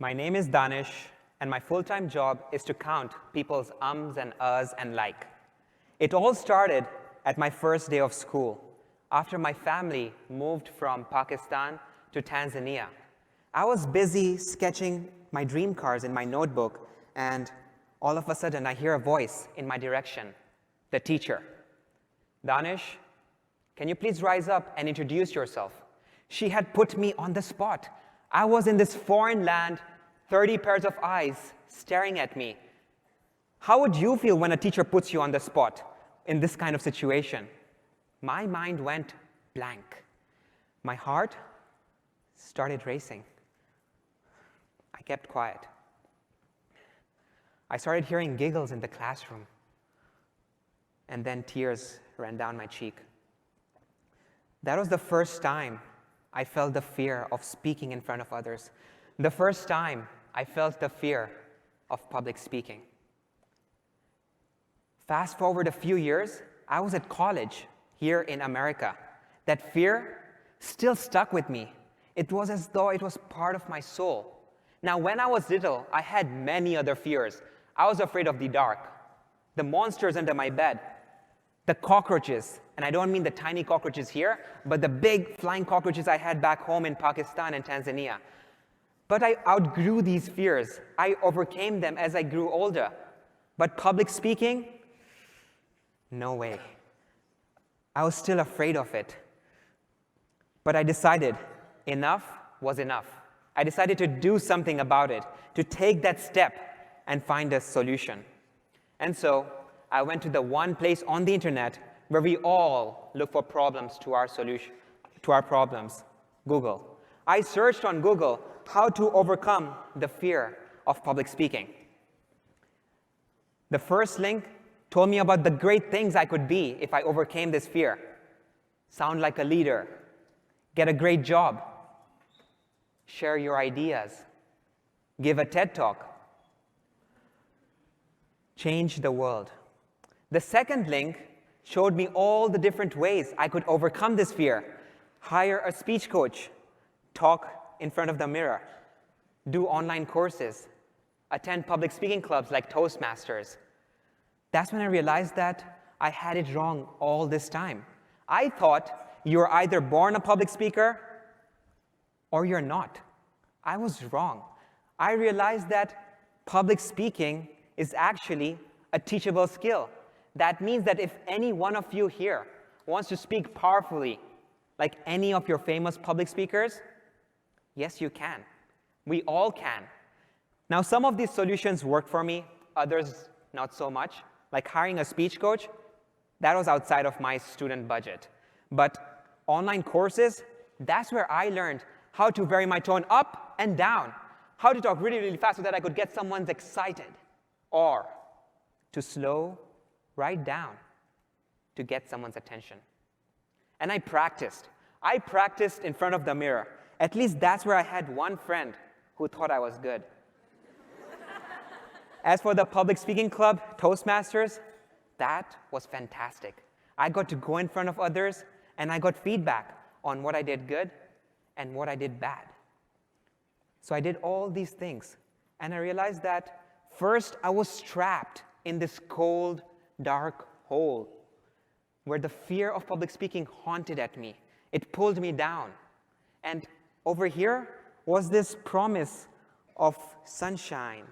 My name is Danish, and my full-time job is to count people's ums and uhs and like. It all started at my first day of school, after my family moved from Pakistan to Tanzania. I was busy sketching my dream cars in my notebook, and all of a sudden I hear a voice in my direction, the teacher. Danish, can you please rise up and introduce yourself? She had put me on the spot. I was in this foreign land, 30 pairs of eyes staring at me. How would you feel when a teacher puts you on the spot in this kind of situation? My mind went blank. My heart started racing. I kept quiet. I started hearing giggles in the classroom, and then tears ran down my cheek. That was the first time I felt the fear of speaking in front of others. The first time I felt the fear of public speaking. Fast forward a few years, I was at college here in America. That fear still stuck with me. It was as though it was part of my soul. Now, when I was little, I had many other fears. I was afraid of the dark, the monsters under my bed, the cockroaches, and I don't mean the tiny cockroaches here, but the big flying cockroaches I had back home in Pakistan and Tanzania. But I outgrew these fears. I overcame them as I grew older. But public speaking? No way. I was still afraid of it. But I decided enough was enough. I decided to do something about it, to take that step and find a solution. And so I went to the one place on the internet where we all look for problems to our solution, to our problems, Google. I searched on Google how to overcome the fear of public speaking. The first link told me about the great things I could be if I overcame this fear. Sound like a leader, get a great job, share your ideas, give a TED Talk, change the world. The second link showed me all the different ways I could overcome this fear. Hire a speech coach, talk in front of the mirror, do online courses, attend public speaking clubs like Toastmasters. That's when I realized that I had it wrong all this time. I thought you're either born a public speaker or you're not. I was wrong. I realized that public speaking is actually a teachable skill. That means that if any one of you here wants to speak powerfully, like any of your famous public speakers, yes, you can. We all can. Now, some of these solutions work for me, others not so much. Like hiring a speech coach, that was outside of my student budget. But online courses, that's where I learned how to vary my tone up and down, how to talk really, really fast so that I could get someone excited, or to slow right down to get someone's attention. And I practiced. I practiced in front of the mirror. At least that's where I had one friend who thought I was good. As for the public speaking club, Toastmasters, that was fantastic. I got to go in front of others, and I got feedback on what I did good and what I did bad. So I did all these things, and I realized that first I was trapped in this cold, dark hole where the fear of public speaking haunted at me. It pulled me down. And over here was this promise of sunshine,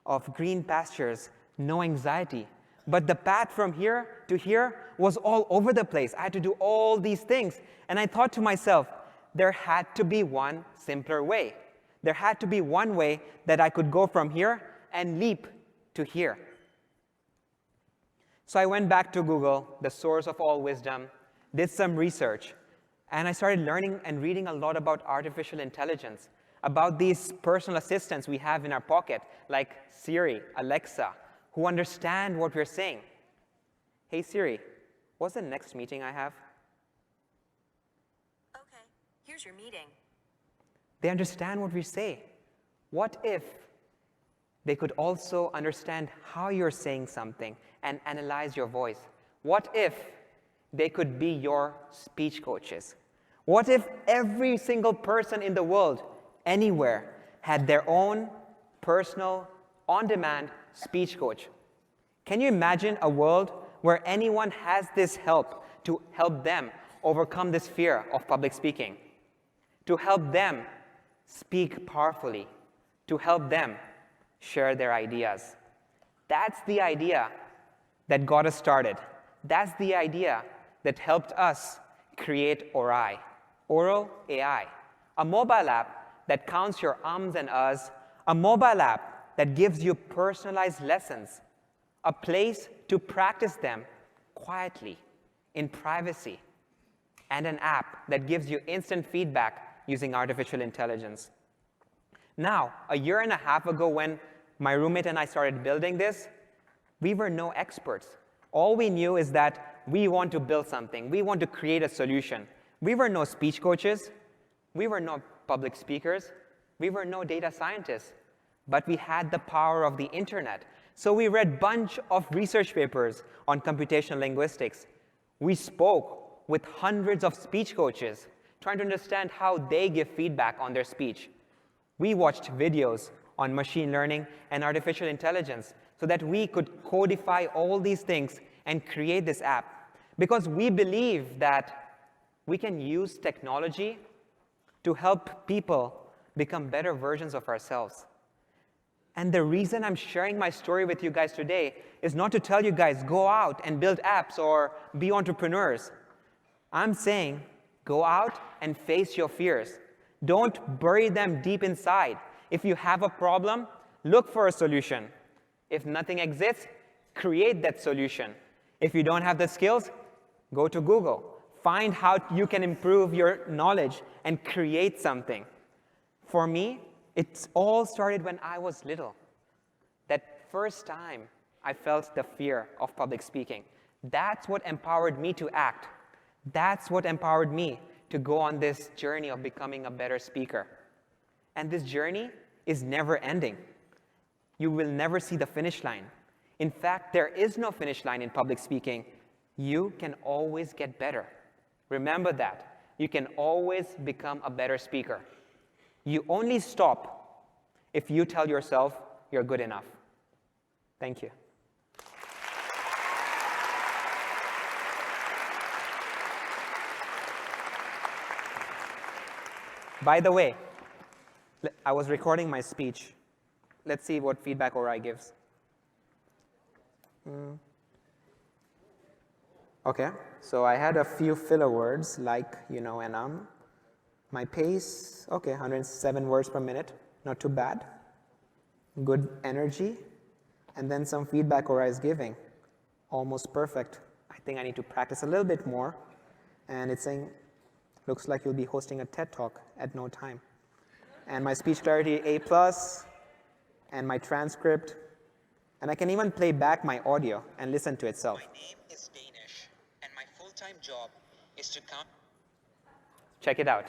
of green pastures, no anxiety. But the path from here to here was all over the place. I had to do all these things. And I thought to myself, there had to be one simpler way. There had to be one way that I could go from here and leap to here. So I went back to Google, the source of all wisdom, did some research, and I started learning and reading a lot about artificial intelligence, about these personal assistants we have in our pocket, like Siri, Alexa, who understand what we're saying. Hey Siri, what's the next meeting I have? Okay, here's your meeting. They understand what we say. What if they could also understand how you're saying something and analyze your voice? What if they could be your speech coaches? What if every single person in the world, anywhere, had their own personal, on-demand speech coach. Can you imagine a world where anyone has this help to help them overcome this fear of public speaking, to help them speak powerfully, to help them share their ideas? That's the idea that got us started. That's the idea that helped us create Orai, Oral AI, a mobile app that counts your ums and uhs, a mobile app that gives you personalized lessons, a place to practice them quietly, in privacy, and an app that gives you instant feedback using artificial intelligence. Now, a year and a half ago when my roommate and I started building this, we were no experts. All we knew is that we want to build something. We want to create a solution. We were no speech coaches. We were no public speakers. We were no data scientists. But we had the power of the internet. So we read a bunch of research papers on computational linguistics. We spoke with hundreds of speech coaches, trying to understand how they give feedback on their speech. We watched videos on machine learning and artificial intelligence so that we could codify all these things and create this app. Because we believe that we can use technology to help people become better versions of ourselves. And the reason I'm sharing my story with you guys today is not to tell you guys, go out and build apps or be entrepreneurs. I'm saying, go out and face your fears. Don't bury them deep inside. If you have a problem, look for a solution. If nothing exists, create that solution. If you don't have the skills, go to Google. Find how you can improve your knowledge and create something. For me, it all started when I was little. That first time I felt the fear of public speaking. That's what empowered me to act. That's what empowered me to go on this journey of becoming a better speaker. And this journey is never ending. You will never see the finish line. In fact, there is no finish line in public speaking. You can always get better. Remember that. You can always become a better speaker. You only stop if you tell yourself you're good enough. Thank you. By the way, I was recording my speech. Let's see what feedback Orai gives. Okay, so I had a few filler words like, and My pace, okay, 107 words per minute, not too bad. Good energy, and then some feedback Orai is giving. Almost perfect. I think I need to practice a little bit more. And it's saying, looks like you'll be hosting a TED Talk at no time. And my speech clarity, A+, and my transcript. And I can even play back my audio and listen to itself. My name is Danish, and my full-time job is to come. Check it out.